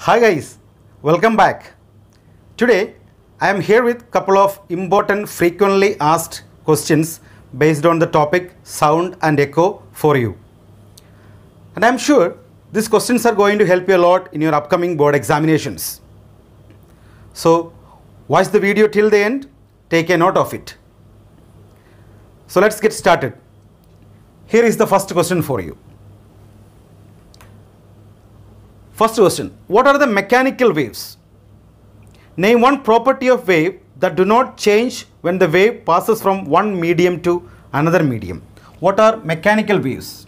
Hi guys, welcome back. Today I am here with couple of important frequently asked questions based on the topic sound and echo for you. And I am sure these questions are going to help you a lot in your upcoming board examinations. So watch the video till the end, take a note of it. So let's get started. Here is the first question for you. First question, what are the mechanical waves? Name one property of wave that do not change when the wave passes from one medium to another medium. What are mechanical waves?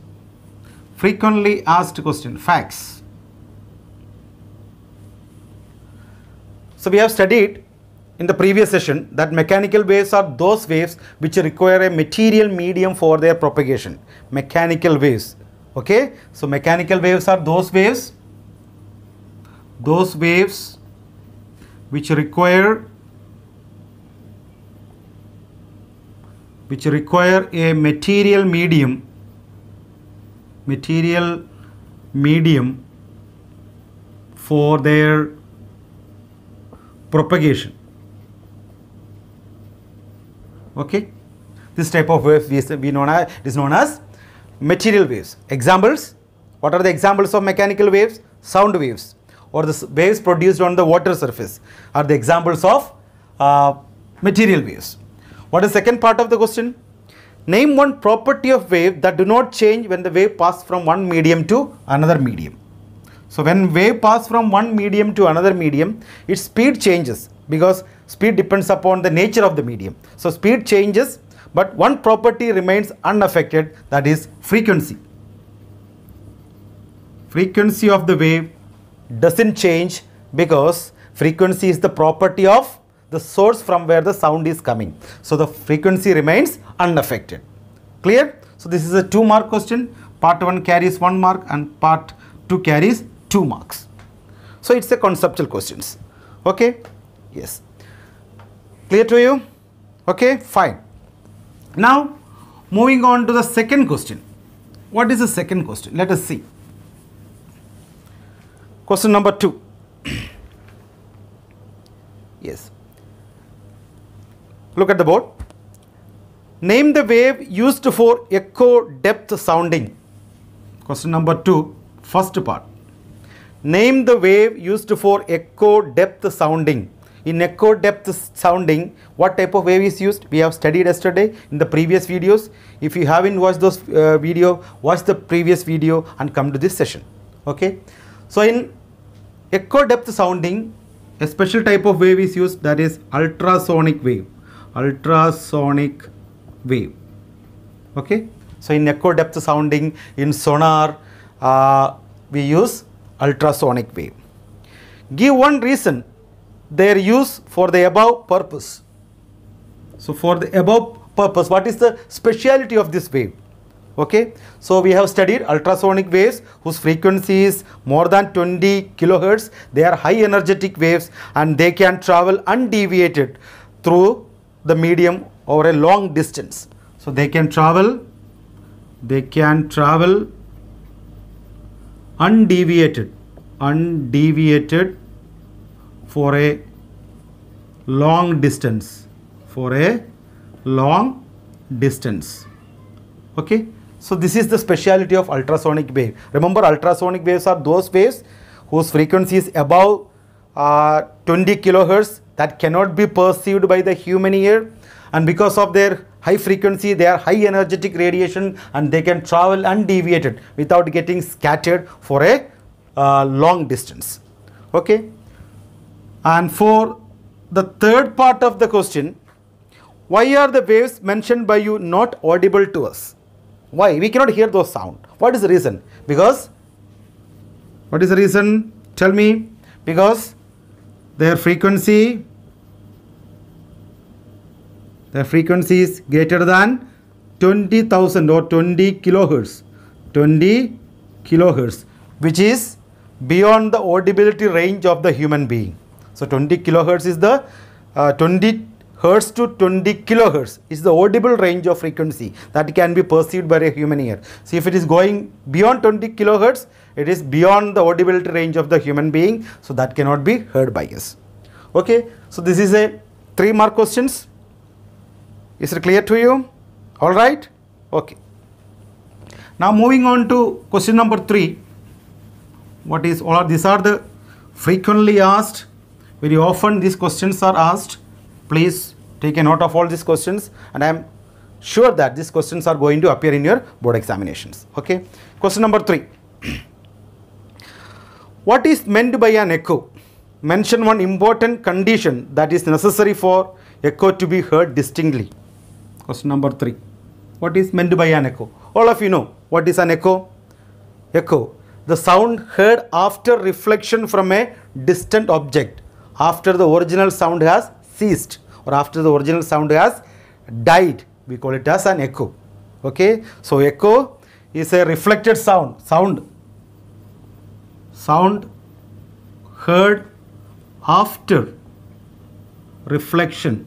Frequently asked question, facts. So we have studied in the previous session that mechanical waves are those waves which require a material medium for their propagation. Mechanical waves. Okay, so mechanical waves are those waves which require a material medium for their propagation. Okay, this type of waves is known as material waves. Examples, what are the examples of mechanical waves? Sound waves, or the waves produced on the water surface, are the examples of material waves. What is the second part of the question? Name one property of wave that do not change when the wave passes from one medium to another medium. So when wave passes from one medium to another medium, its speed changes because speed depends upon the nature of the medium. So speed changes, but one property remains unaffected, that is frequency. Frequency of the wave doesn't change because frequency is the property of the source from where the sound is coming. So the frequency remains unaffected. Clear? So this is a 2-mark question. Part 1 carries 1 mark and part 2 carries 2 marks. So it's a conceptual questions. Okay? Yes. Clear to you? Okay, fine. Now moving on to the second question. What is the second question? Let us see. Question number 2. Yes. Look at the board. Name the wave used for echo depth sounding. Question number 2, first part. Name the wave used for echo depth sounding. In echo depth sounding, what type of wave is used? We have studied yesterday in the previous videos. If you haven't watched those watch the previous video and come to this session. Okay. So in echo depth sounding, a special type of wave is used, that is ultrasonic wave. Ultrasonic wave. Okay. So in echo depth sounding, in sonar, we use ultrasonic wave. Give one reason their use for the above purpose. So for the above purpose, what is the speciality of this wave? Okay, so we have studied ultrasonic waves whose frequency is more than 20 kilohertz. They are high energetic waves and they can travel undeviated through the medium over a long distance. So they can travel undeviated for a long distance. Okay. So this is the speciality of ultrasonic wave. Remember, ultrasonic waves are those waves whose frequency is above 20 kilohertz that cannot be perceived by the human ear, and because of their high frequency, they are high energetic radiation and they can travel undeviated without getting scattered for a long distance. Okay. And for the third part of the question, why are the waves mentioned by you not audible to us? Why? We cannot hear those sound. What is the reason? Because, what is the reason? Tell me. Because their frequency is greater than 20,000 or 20 kilohertz. 20 kilohertz, which is beyond the audibility range of the human being. So 20 kilohertz is the 20 hertz to 20 kilohertz is the audible range of frequency that can be perceived by a human ear. See, if it is going beyond 20 kilohertz, it is beyond the audibility range of the human being, so that cannot be heard by us. Okay, so this is a 3-mark questions. Is it clear to you? All right. Okay. Now moving on to question number 3. What is all? These are the frequently asked. Very often these questions are asked. Please take a note of all these questions, and I am sure that these questions are going to appear in your board examinations. Okay. Question number 3. What is meant by an echo? Mention one important condition that is necessary for echo to be heard distinctly. Question number 3. What is meant by an echo? All of you know what is an echo? Echo, the sound heard after reflection from a distant object, after the original sound has ceased or after the original sound has died. We call it as an echo. Okay, so echo is a reflected sound heard after reflection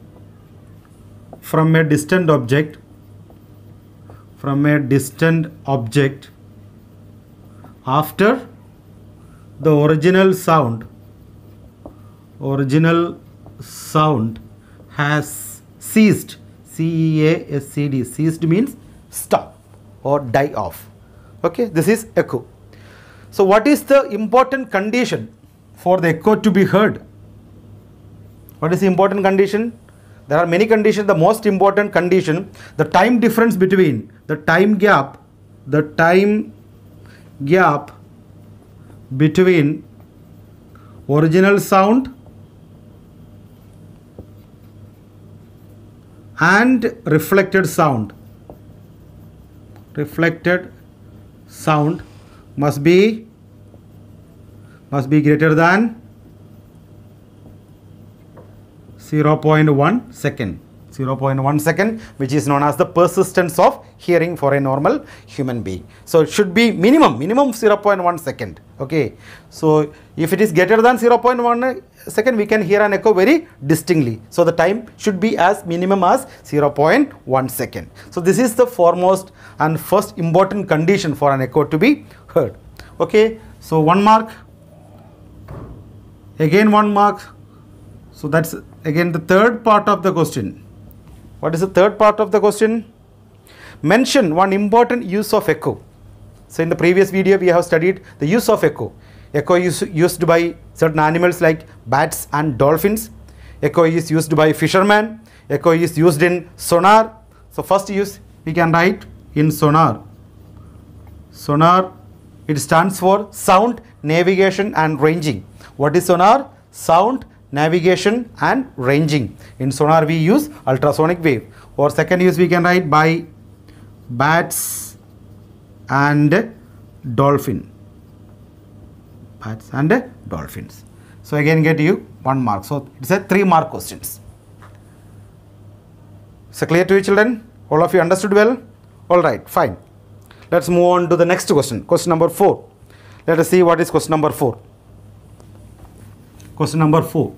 from a distant object, after the original sound has ceased. C-E-A-S-C-D. Ceased means stop or die off. Okay, this is echo. So what is the important condition for the echo to be heard? What is the important condition? There are many conditions. The most important condition, the time difference between the time gap between original sound and reflected sound must be greater than 0.1 second. 0.1 second, which is known as the persistence of hearing for a normal human being. So it should be minimum 0.1 second. Okay, so if it is greater than 0.1 second, we can hear an echo very distinctly. So the time should be as minimum as 0.1 second. So this is the foremost and first important condition for an echo to be heard. Okay, so 1 mark, again 1 mark. So that's again the third part of the question. What is the third part of the question? Mention one important use of echo. So in the previous video we have studied the use of echo. Echo is used by certain animals like bats and dolphins. Echo is used by fishermen. Echo is used in sonar. So first use we can write in sonar. Sonar, it stands for sound, navigation and ranging. What is sonar? Sound, navigation and ranging. In sonar we use ultrasonic wave. Or second use we can write by bats and dolphin. Bats and dolphins. So again get you 1 mark. So it's a 3 mark questions. So clear to you children? All of you understood well? Alright, fine. Let's move on to the next question. Question number 4. Let us see what is question number 4. Question number 4.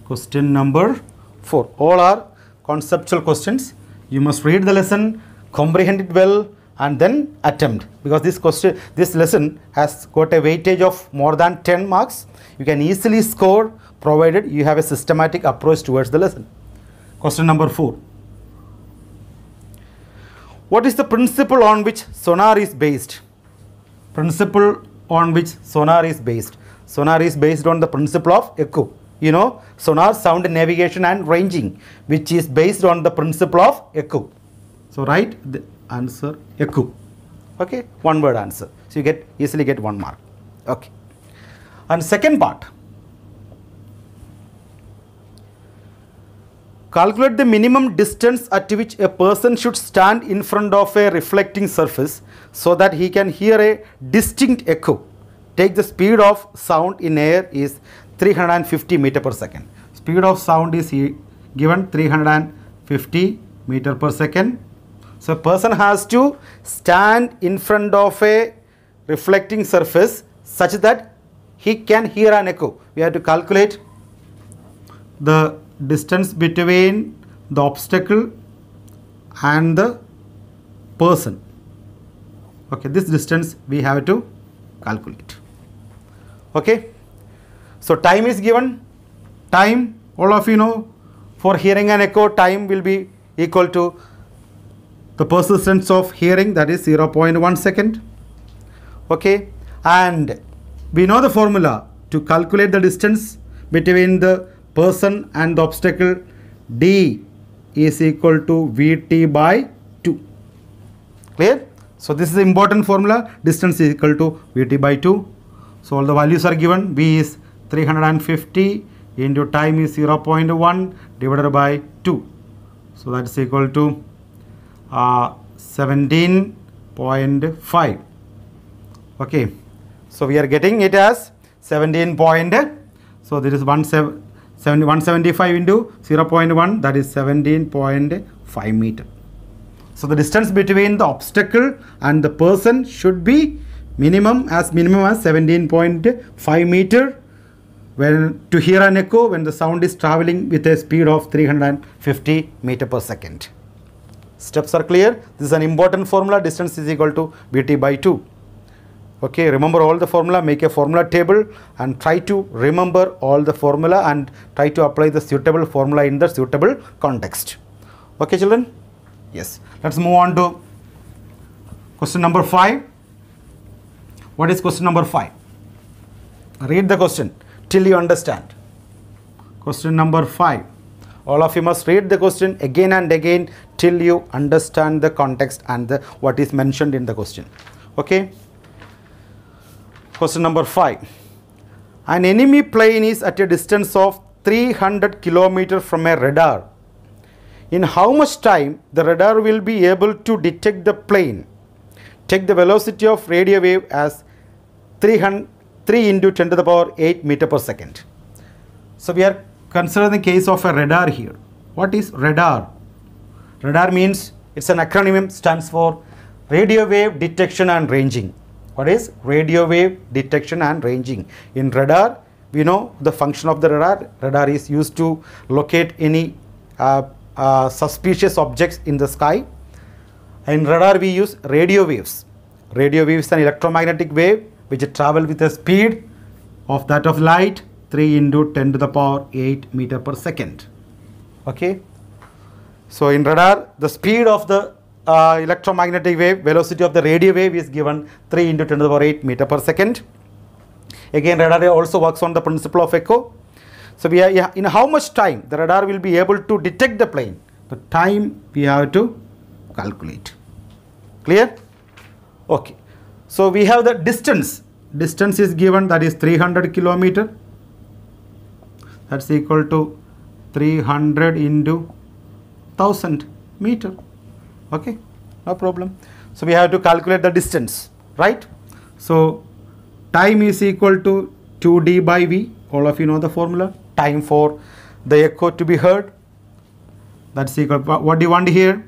Question number 4. All are conceptual questions. You must read the lesson, comprehend it well, and then attempt, because this lesson has got a weightage of more than 10 marks. You can easily score provided you have a systematic approach towards the lesson. Question number 4. What is the principle on which sonar is based? Principle on which sonar is based. Sonar is based on the principle of echo. You know, sonar, sound, navigation and ranging, which is based on the principle of echo. So write the answer echo. Okay, 1 word answer. So you easily get 1 mark. Okay. And second part. Calculate the minimum distance at which a person should stand in front of a reflecting surface so that he can hear a distinct echo. Take the speed of sound in air is 350 meter per second. Speed of sound is given 350 meter per second. So a person has to stand in front of a reflecting surface such that he can hear an echo. We have to calculate the distance between the obstacle and the person. Okay, this distance we have to calculate. Okay, so time is given. Time, all of you know, for hearing an echo, time will be equal to the persistence of hearing, that is 0.1 second. Okay, and we know the formula to calculate the distance between the person and the obstacle. D is equal to Vt by 2. Clear? So this is the important formula. Distance is equal to Vt by 2. So all the values are given. V is 350 into time is 0.1 divided by 2. So that is equal to 17.5. Okay, so we are getting it as 17 point. So there is 175 into 0.1, that is 17.5 meter. So the distance between the obstacle and the person should be minimum as 17.5 meter when to hear an echo when the sound is traveling with a speed of 350 meter per second. Steps are clear. This is an important formula. Distance is equal to Vt by 2. Okay, remember all the formula, make a formula table and try to remember all the formula and try to apply the suitable formula in the suitable context. Okay, children? Yes. Let's move on to question number 5. What is question number 5? Read the question till you understand. Question number 5. All of you must read the question again and again till you understand the context and what is mentioned in the question. Okay. Question number 5. An enemy plane is at a distance of 300 km from a radar. In how much time the radar will be able to detect the plane? Take the velocity of radio wave as 3 into 10 to the power 8 meter per second. So we are considering the case of a radar here. What is radar? Radar means, it's an acronym, stands for radio wave detection and ranging. What is radio wave detection and ranging? In radar, we know the function of the radar. Radar is used to locate any suspicious objects in the sky. In radar we use radio waves. Radio wave is an electromagnetic wave which travel with a speed of that of light, 3 into 10 to the power 8 meter per second. Okay. So in radar, the speed of the electromagnetic wave, velocity of the radio wave is given 3 into 10 to the power 8 meter per second. Again, radar also works on the principle of echo. So we are, in how much time the radar will be able to detect the plane? The time we have to calculate. Clear? Okay. So we have the distance. Distance is given, that is 300 km. That's equal to 300 into 1000 meter. Okay, no problem. So we have to calculate the distance, right? So time is equal to 2d by v. All of you know the formula. Time for the echo to be heard. That's equal. What do you want here?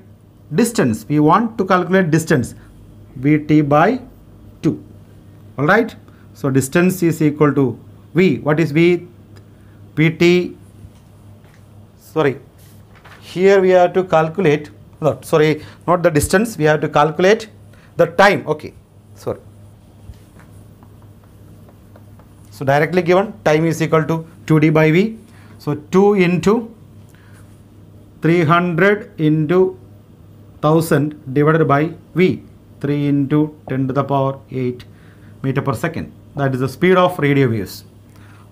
Distance. We want to calculate distance. Vt by 2. All right. So distance is equal to v. What is v? Vt. Sorry. Here we have to calculate. No, sorry, not the distance. We have to calculate the time. Okay. Sorry. So directly given, time is equal to 2d by v. So 2 into 300 into 1000 divided by v. 3 into 10 to the power 8 meter per second. That is the speed of radio waves.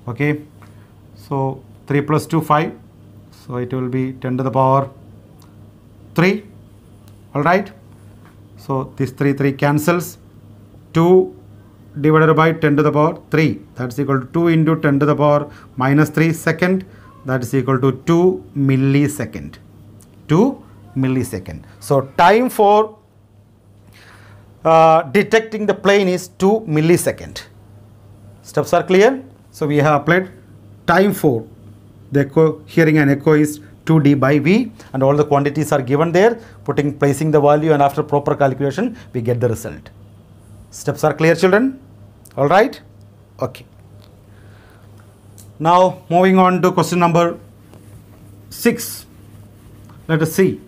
Okay. So 3 plus 2, 5. So it will be 10 to the power 3. All right. So this 3 cancels. 2 divided by 10 to the power 3. That's equal to 2 into 10 to the power minus 3 second. That is equal to 2 millisecond. 2 millisecond. So time for detecting the plane is 2 millisecond. Steps are clear. So we have applied time for the echo, hearing an echo is 2d by v, and all the quantities are given there. Placing the value, and after proper calculation we get the result. Steps are clear, children? All right. Okay. Now moving on to question number 6. Let us see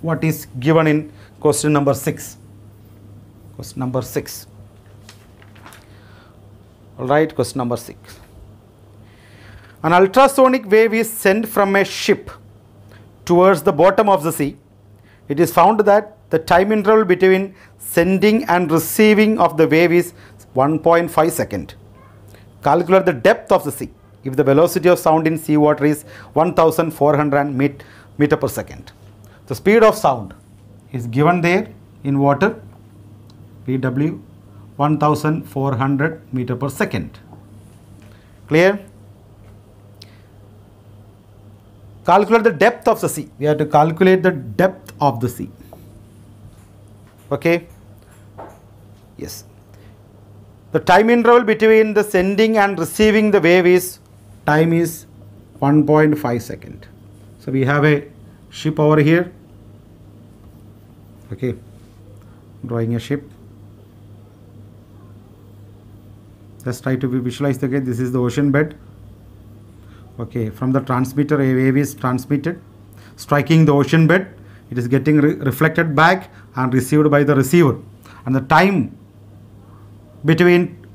what is given in question number 6. Question number 6. Alright, question number 6. An ultrasonic wave is sent from a ship towards the bottom of the sea. It is found that the time interval between sending and receiving of the wave is 1.5 seconds. Calculate the depth of the sea if the velocity of sound in seawater is 1400 meter per second. The speed of sound is given there in water, PW 1400 meter per second. Clear? Calculate the depth of the sea. We have to calculate the depth of the sea. Okay? Yes. The time interval between the sending and receiving the wave is 1.5 seconds. So we have a ship over here. Okay, drawing a ship. Let's try to visualize again. This is the ocean bed. Okay, from the transmitter a wave is transmitted, striking the ocean bed. It is getting reflected back and received by the receiver. And the time between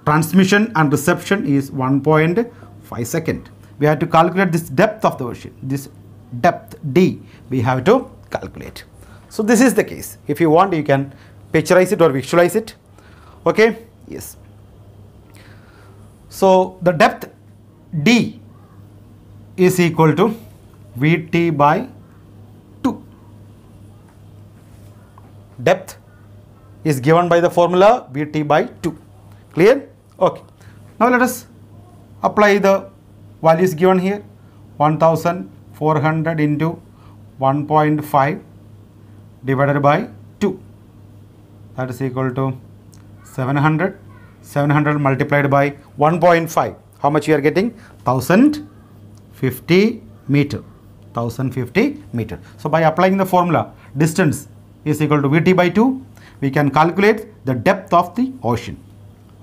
transmission and reception is 1.5 seconds. We have to calculate this depth of the ocean. This depth D we have to calculate. So this is the case. If you want, you can picturize it or visualize it. Okay? Yes. So the depth D is equal to Vt by 2. Depth is given by the formula Vt by 2. Clear? Okay. Now let us apply the values given here. 1400 into 1.5 divided by 2. That is equal to 700. 700 multiplied by 1.5. How much you are getting? 1050 meter. 1050 meter. So by applying the formula, distance is equal to Vt by 2. We can calculate the depth of the ocean.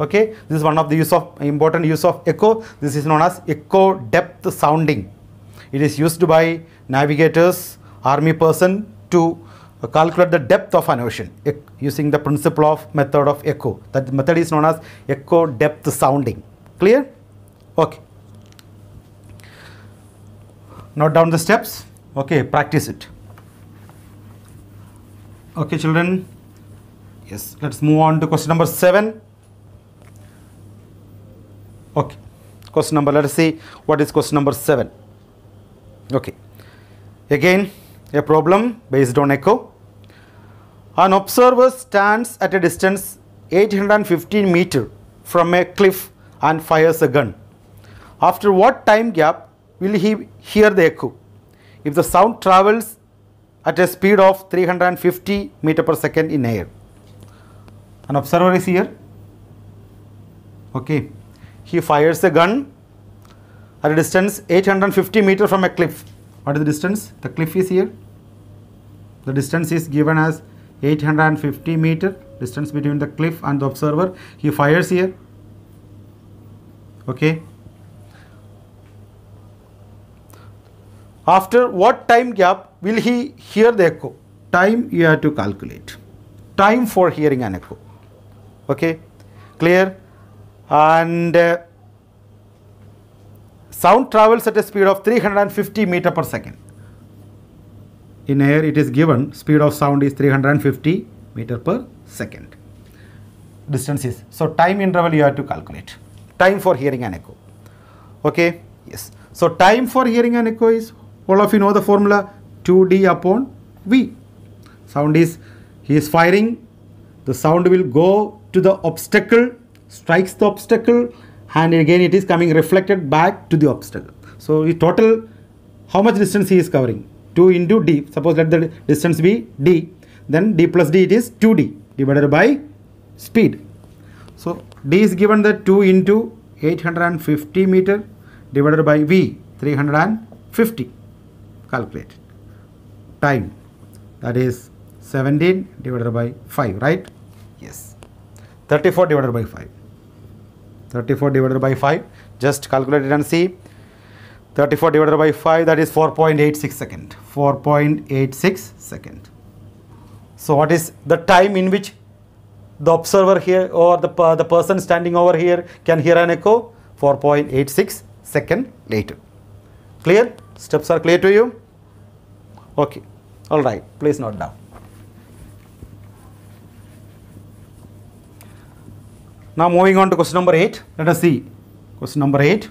Okay, this is one of the important use of echo. This is known as echo depth sounding. It is used by navigators, army person to calculate the depth of an ocean using the principle of method of echo. That method is known as echo depth sounding. Clear? Okay. Note down the steps. Okay, practice it. Okay, children. Yes, let's move on to question number 7. Okay, question number, let us see what is question number 7. Okay, again a problem based on echo. An observer stands at a distance 815 meters from a cliff and fires a gun. After what time gap will he hear the echo? If the sound travels at a speed of 350 meters per second in air. An observer is here. Okay. He fires a gun at a distance 850 meters from a cliff. What is the distance? The cliff is here. The distance is given as 850 meters. Distance between the cliff and the observer. He fires here. Okay. After what time gap will he hear the echo? Time you have to calculate. Time for hearing an echo. Okay. Clear? And sound travels at a speed of 350 meters per second. In air it is given speed of sound is 350 meters per second. Distance is. So time interval you have to calculate. Time for hearing an echo. Okay. Yes. So time for hearing an echo is, all of you know the formula, 2D upon V. Sound is, he is firing. The sound will go to the obstacle, strikes the obstacle, and again it is coming reflected back to the obstacle. So the total, how much distance he is covering? 2 into D. Suppose let the distance be D. Then D plus D, it is 2D divided by speed. So D is given the 2 into 850 meter divided by V, 350. Calculate. Time, that is 17 divided by 5, right? Yes. 34 divided by 5. 34 divided by 5. Just calculate it and see. 34 divided by 5, that is 4.86 second. 4.86 second. So what is the time in which the observer here or the person standing over here can hear an echo? 4.86 second later. Clear? Steps are clear to you? Okay. All right. Please note down. Now moving on to question number 8. Let us see. Question number 8.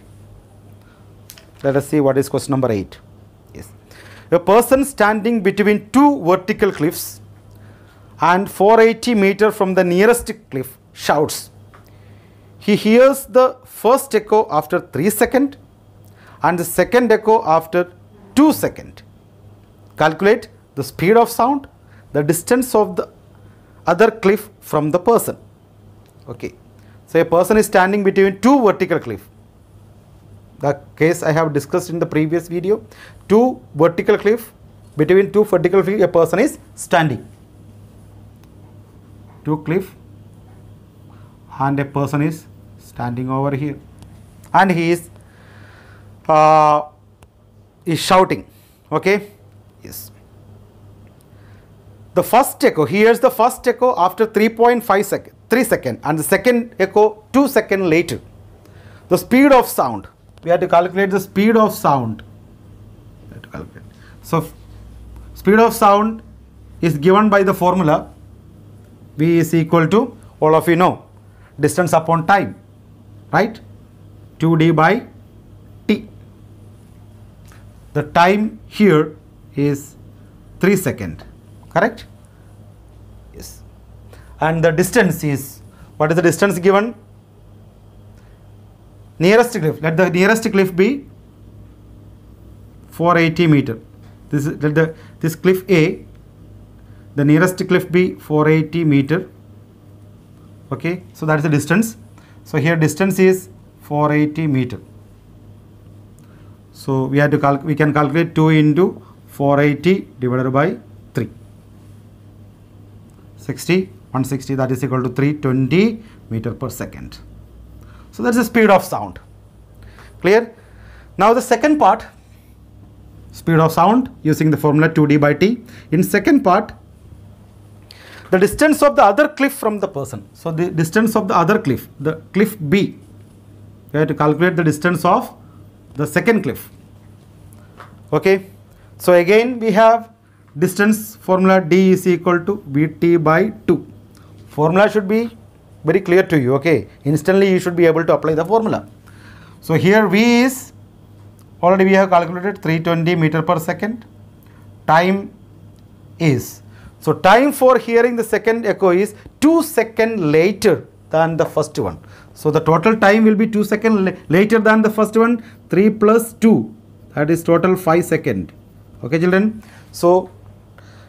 Let us see what is question number 8. Yes. A person standing between two vertical cliffs and 480 meters from the nearest cliff shouts. He hears the first echo after 3 seconds and the second echo after 2 seconds. Calculate the speed of sound, the distance of the other cliff from the person. Okay. So a person is standing between two vertical cliffs. The case I have discussed in the previous video. Two vertical cliff, between two vertical cliff a person is standing. Two cliff and a person is standing over here and he is shouting. Okay. Yes. The first echo, here's the first echo after 3.5 seconds, 3 seconds, and the second echo 2 seconds later. The speed of sound, we have to calculate the speed of sound. We have to calculate. So speed of sound is given by the formula V is equal to, all of you know, distance upon time, right? 2D by T. The time here is 3 seconds, correct? Yes. And the distance is, what is the distance given? Nearest cliff, let the nearest cliff be 480 meters. This cliff A, the nearest cliff be 480 meters. Okay, so that is the distance. So here distance is 480 meters. So we have to we can calculate 2 into 480 divided by 3. 160, that is equal to 320 meters per second. So that's the speed of sound. Clear? Now the second part, speed of sound using the formula 2D by T. In second part, the distance of the other cliff from the person. So the distance of the other cliff, the cliff B, we have to calculate the distance of the second cliff. Okay. So again we have distance formula D is equal to Vt by 2. Formula should be very clear to you. Okay. Instantly you should be able to apply the formula. So here V is, already we have calculated 320 meters per second. Time is, so time for hearing the second echo is 2 seconds later than the first one. So the total time will be 2 seconds later than the first one. 3 plus 2, that is total 5 seconds. Okay children. So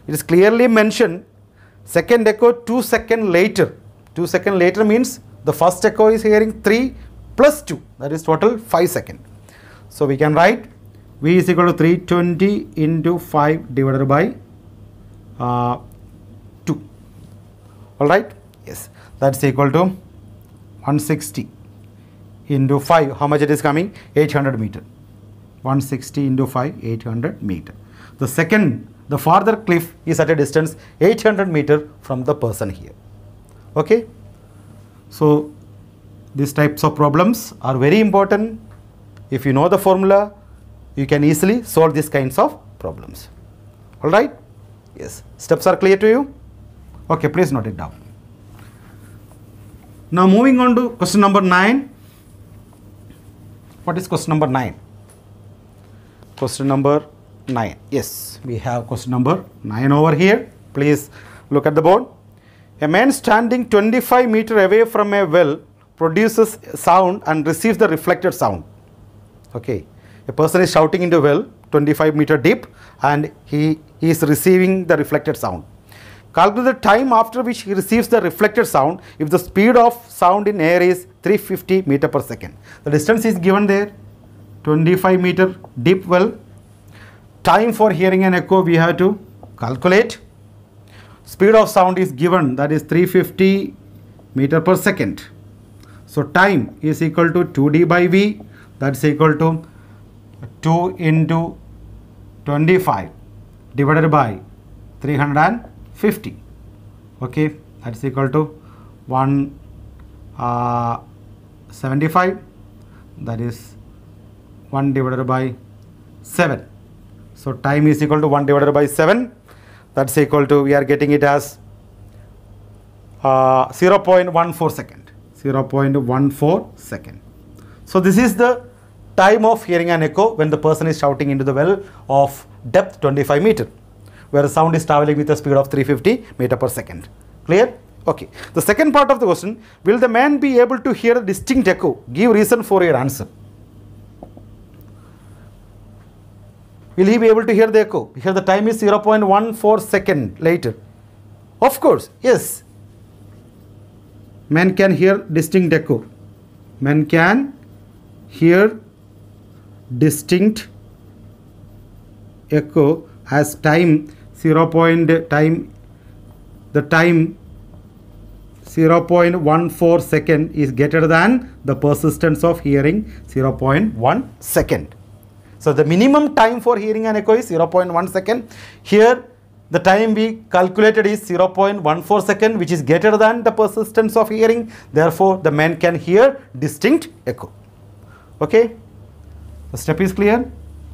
it is clearly mentioned second echo 2 seconds later. 2 seconds later means the first echo is hearing 3 plus 2, that is total 5 seconds. So we can write V is equal to 320 into 5 divided by 2. Alright? Yes. That's equal to 160 into 5. How much it is coming? 800 meters. 160 into 5, 800 meters. The farther cliff is at a distance 800 meters from the person here. Okay. So these types of problems are very important. If you know the formula, you can easily solve these kinds of problems. All right. Yes. Steps are clear to you? Okay, please note it down. Now moving on to question number 9. What is question number 9? Question number 9. Yes, we have question number 9 over here. Please look at the board. A man standing 25 meters away from a well produces sound and receives the reflected sound. Okay, a person is shouting into a well 25 meters deep and he is receiving the reflected sound. Calculate the time after which he receives the reflected sound if the speed of sound in air is 350 meters per second. The distance is given there, 25 meter deep well. Time for hearing an echo we have to calculate. Speed of sound is given, that is 350 meters per second. So time is equal to 2D by V, that's equal to 2 into 25 divided by 350. Okay, that's equal to 175. That is 1 divided by 7. So time is equal to 1 divided by 7. That's equal to, we are getting it as 0.14 second. 0.14 second. So this is the time of hearing an echo when the person is shouting into the well of depth 25 meter, where the sound is traveling with a speed of 350 meter per second. Clear? Okay. The second part of the question, will the man be able to hear a distinct echo? Give reason for your answer. Will he be able to hear the echo? Here the time is 0.14 second later. Of course, yes. Man can hear distinct echo. Man can hear distinct echo as time 0.14 second is greater than the persistence of hearing 0.1 second. So the minimum time for hearing an echo is 0.1 second. Here the time we calculated is 0.14 second, which is greater than the persistence of hearing. Therefore, the man can hear distinct echo. Okay, the step is clear.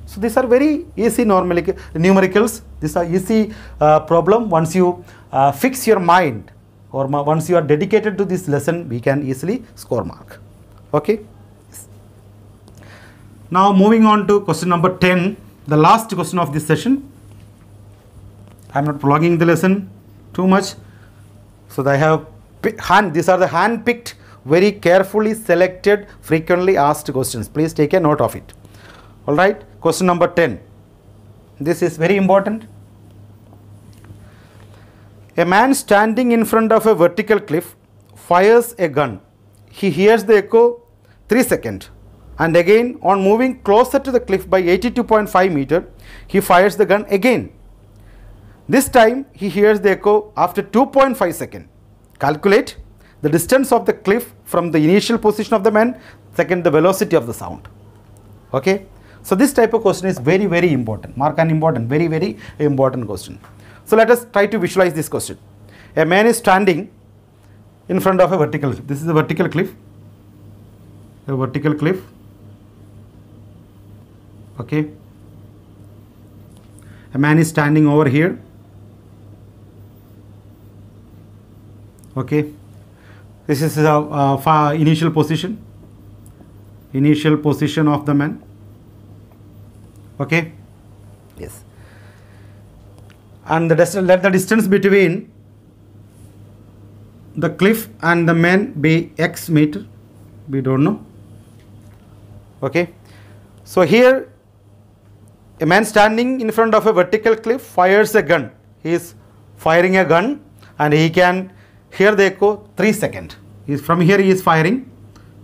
So these are very easy numericals. These are easy problem. Once you fix your mind, or once you are dedicated to this lesson, we can easily score mark. Okay. Now moving on to question number 10, the last question of this session. I am not prolonging the lesson too much. So I have these are the hand picked, very carefully selected, frequently asked questions. Please take a note of it. All right. Question number 10. This is very important. A man standing in front of a vertical cliff fires a gun. He hears the echo 3 seconds. And again, on moving closer to the cliff by 82.5 meter, he fires the gun again. This time he hears the echo after 2.5 seconds. Calculate the distance of the cliff from the initial position of the man, second the velocity of the sound. Okay. So this type of question is very, very important. Mark an important, very, very important question. So let us try to visualize this question. A man is standing in front of a vertical cliff. This is a vertical cliff. A vertical cliff. Okay. A man is standing over here. Okay. This is the initial position. Initial position of the man. Okay. Yes. And let the distance between the cliff and the man be x meter. We don't know. Okay. So here a man standing in front of a vertical cliff fires a gun. He is firing a gun and he can hear the echo 3 seconds. From here he is firing.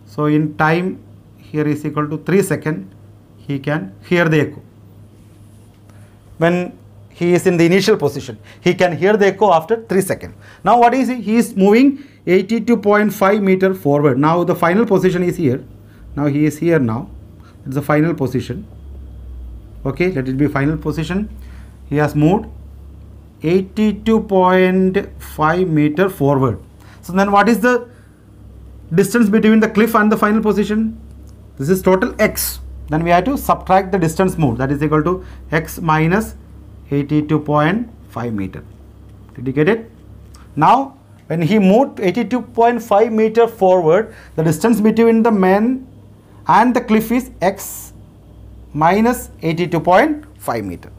So in time here is equal to 3 seconds. He can hear the echo. When he is in the initial position, he can hear the echo after 3 seconds. Now what is he? He is moving 82.5 meter forward. Now the final position is here. Now he is here now. It's the final position. Okay, let it be final position. He has moved 82.5 meter forward. So then what is the distance between the cliff and the final position? This is total x. Then we have to subtract the distance moved. That is equal to x minus 82.5 meter. Did you get it? Now when he moved 82.5 meter forward, the distance between the man and the cliff is x minus 82.5 meter.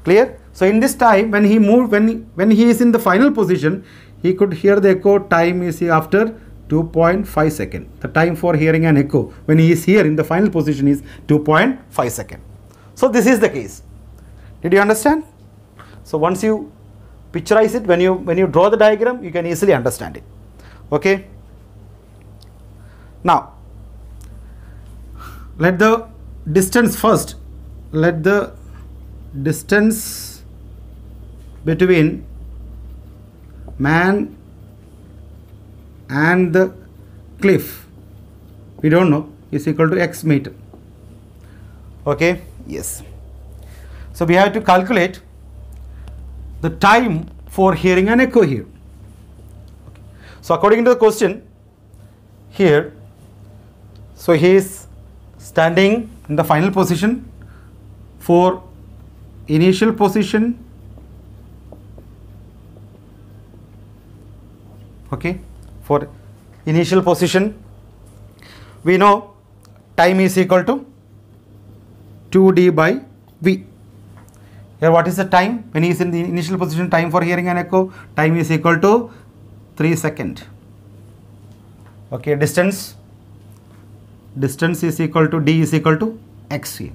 Clear? So in this time when he moved, when he is in the final position, he could hear the echo. Time is after 2.5 seconds. The time for hearing an echo when he is here in the final position is 2.5 seconds. So this is the case. Did you understand? So once you picturize it, when you draw the diagram, you can easily understand it. Okay. Now let the distance first. Let the distance between man and the cliff, we don't know, is equal to x meter. Okay, yes. So we have to calculate the time for hearing an echo here. Okay. So according to the question here, so he is standing in the final position for initial position, okay, for initial position we know time is equal to 2d by v. Here what is the time when he is in the initial position? Time for hearing an echo, time is equal to 3 seconds. Okay, distance is equal to d is equal to x here.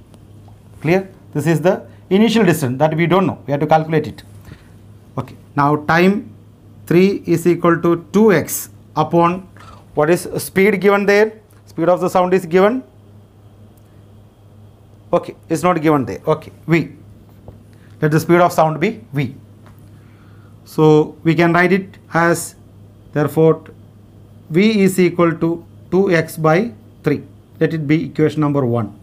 Clear? This is the initial distance that we don't know, we have to calculate it. Okay, now time 3 is equal to 2x upon what is speed given there? Speed of the sound is given. Okay, it's not given there. Okay, v. Let the speed of sound be v. So we can write it as, therefore v is equal to 2x by 3. Let it be equation number 1.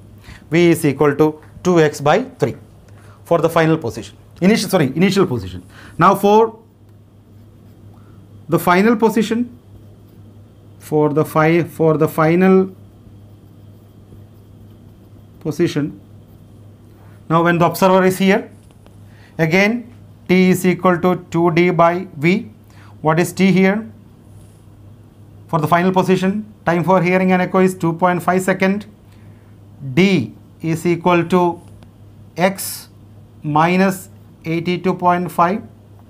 V is equal to 2x by 3 for the final position. Initial position. Now for the final position, for the final position, now when the observer is here, again t is equal to 2d by v. What is t here? For the final position, time for hearing an echo is 2.5 second. D is equal to x minus 82.5.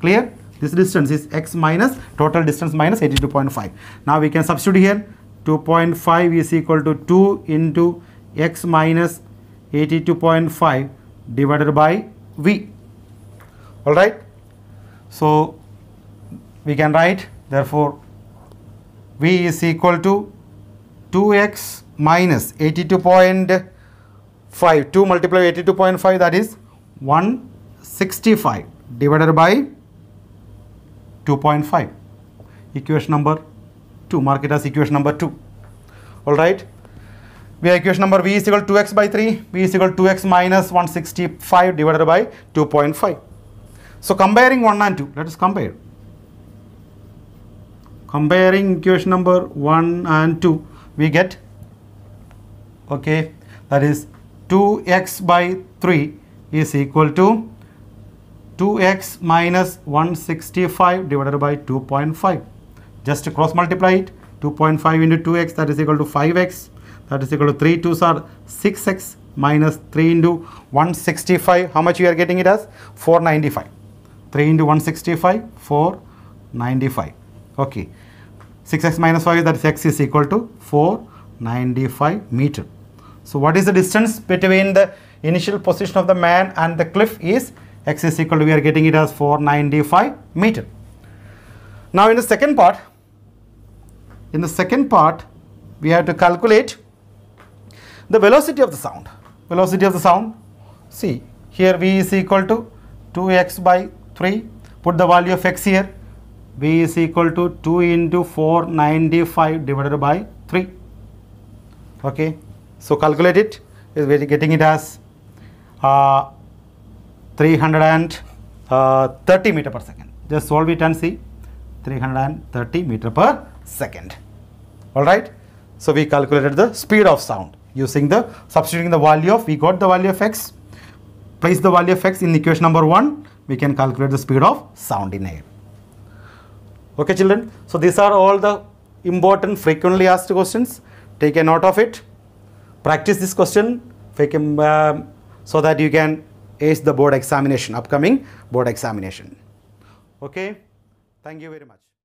Clear? This distance is x minus total distance minus 82.5. Now we can substitute here. 2.5 is equal to 2 into x minus 82.5 divided by v. Alright. So we can write, therefore v is equal to 2x minus 82.5. 2 multiplied 82.5, that is 165 divided by 2.5. Equation number 2. Mark it as equation number 2. Alright. We have equation number v is equal to 2x by 3. V is equal to 2x minus 165 divided by 2.5. So comparing 1 and 2, let us compare. Comparing equation number 1 and 2, we get, okay, that is 2x by 3 is equal to 2x minus 165 divided by 2.5. Just cross multiply it. 2.5 into 2x, that is equal to 5x. That is equal to 3 2s are 6x minus 3 into 165. How much we are getting it as? 495. 3 into 165, 495. Okay. 6x minus 5, that is x is equal to 495 meter. So what is the distance between the initial position of the man and the cliff is x is equal to, we are getting it as 495 meter. Now in the second part, we have to calculate the velocity of the sound. Velocity of the sound, see here v is equal to 2x by 3, put the value of x here, v is equal to 2 into 495 divided by 3. Okay, so calculate it, we are getting it as 330 meter per second. Just solve it and see, 330 meter per second. Alright, so we calculated the speed of sound using the substituting the value of, we got the value of x, place the value of x in equation number 1, we can calculate the speed of sound in air. Okay children, so these are all the important frequently asked questions. Take a note of it, practice this question so that you can ace the board examination, upcoming board examination. Okay, thank you very much.